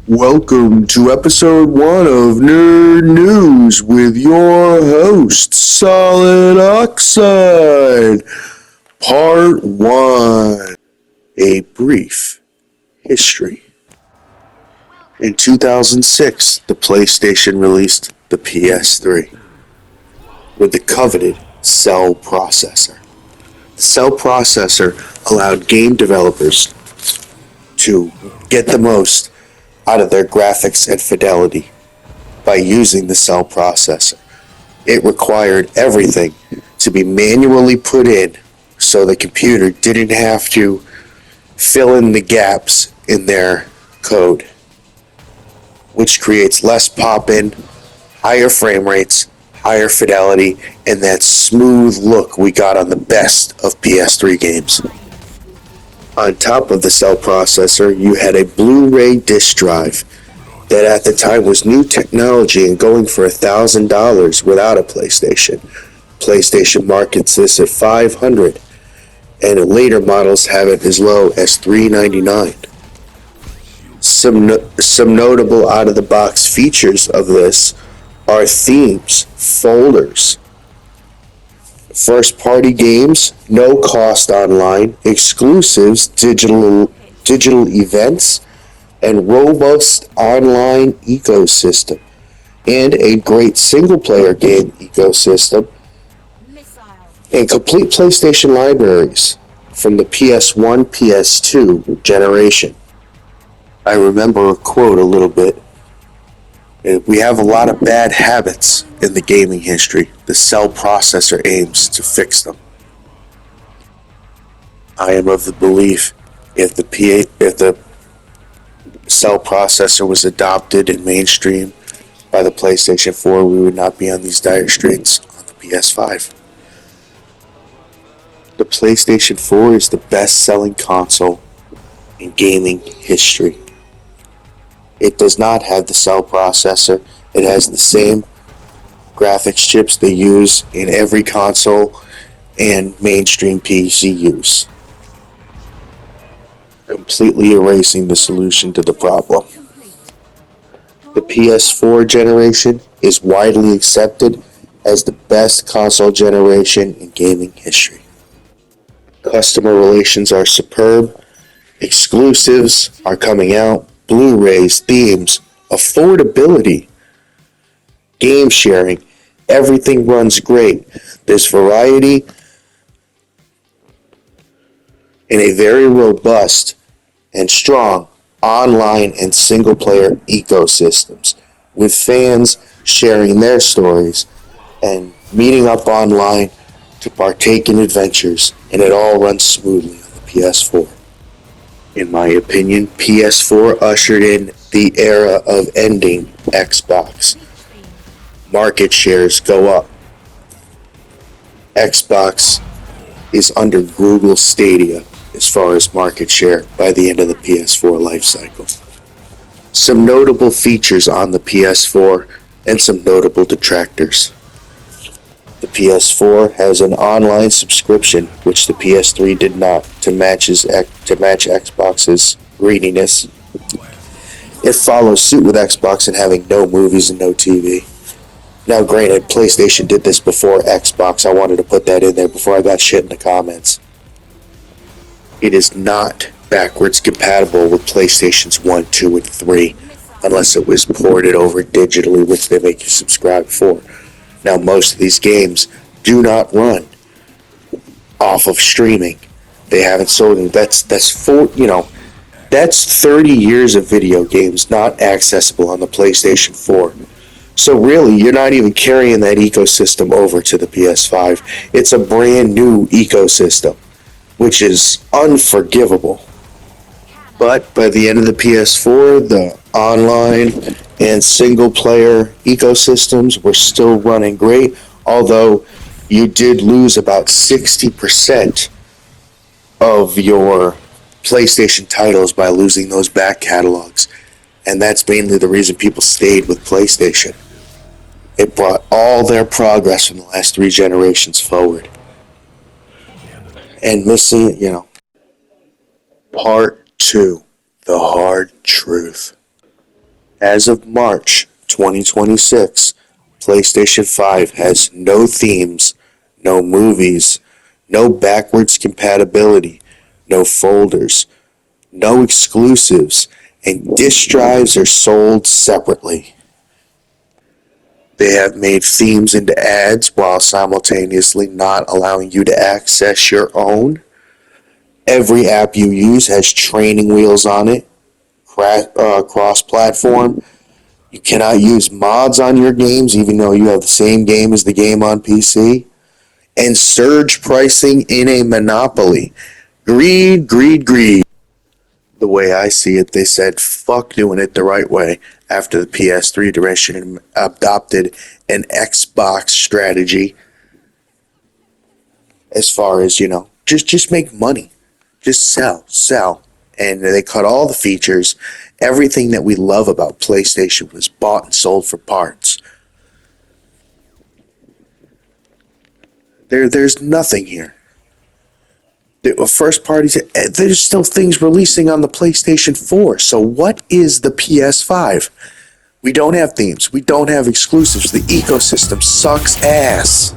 Welcome to episode 1 of Nerd News with your host, Solidoxide. Part 1. A brief history. In 2006, the PlayStation released the PS3 with the coveted Cell processor. The Cell processor allowed game developers to get the most out of their graphics and fidelity by using the Cell processor. It required everything to be manually put in so the computer didn't have to fill in the gaps in their code, which creates less pop-in, higher frame rates, higher fidelity, and that smooth look we got on the best of PS3 games. On top of the Cell processor, you had a Blu-ray disc drive that at the time was new technology and going for $1,000 without a PlayStation. PlayStation markets this at $500, and later models have it as low as $399. Some notable out-of-the-box features of this are themes, folders, first-party games, no cost online, exclusives, digital events, and robust online ecosystem, and a great single-player game ecosystem, and complete PlayStation libraries from the PS1, PS2 generation. I remember a quote a little bit. We have a lot of bad habits in the gaming history. The Cell processor aims to fix them. I am of the belief if the Cell processor was adopted and mainstream by the PlayStation 4, we would not be on these dire straits on the PS5. The PlayStation 4 is the best-selling console in gaming history. It does not have the Cell processor. It has the same graphics chips they use in every console and mainstream PC use, completely erasing the solution to the problem. The PS4 generation is widely accepted as the best console generation in gaming history. Customer relations are superb. Exclusives are coming out. Blu-rays, themes, affordability, game sharing, everything runs great. There's variety in a very robust and strong online and single-player ecosystems, with fans sharing their stories and meeting up online to partake in adventures, and it all runs smoothly on the PS4. In my opinion, PS4 ushered in the era of ending Xbox. Market shares go up. Xbox is under Google Stadia as far as market share by the end of the PS4 life cycle. Some notable features on the PS4 and some notable detractors. The PS4 has an online subscription, which the PS3 did not, to match Xbox's greediness. It follows suit with Xbox in having no movies and no TV. Now granted, PlayStation did this before Xbox. I wanted to put that in there before I got shit in the comments. It is not backwards compatible with PlayStations 1, 2, and 3, unless it was ported over digitally, which they make you subscribe for. Now, most of these games do not run off of streaming. They haven't sold them. That's 30 years of video games not accessible on the PlayStation 4. So really, you're not even carrying that ecosystem over to the PS5. It's a brand new ecosystem, which is unforgivable. But by the end of the PS4, the online and single-player ecosystems were still running great, although you did lose about 60% of your PlayStation titles by losing those back catalogs. And that's mainly the reason people stayed with PlayStation. It brought all their progress from the last 3 generations forward. And missing, Part 2, the hard truth. As of March 2026, PlayStation 5 has no themes, no movies, no backwards compatibility, no folders, no exclusives, and disk drives are sold separately. They have made themes into ads while simultaneously not allowing you to access your own. Every app you use has training wheels on it, cross-platform. You cannot use mods on your games even though you have the same game as the game on PC. And surge pricing in a monopoly. Greed, greed, greed. The way I see it, they said fuck doing it the right way after the PS3 direction adopted an Xbox strategy as far as, just make money. Just sell. And they cut all the features. Everything that we love about PlayStation was bought and sold for parts. There's nothing here. The first parties, there's still things releasing on the PlayStation 4. So what is the PS5? We don't have themes. We don't have exclusives. The ecosystem sucks ass.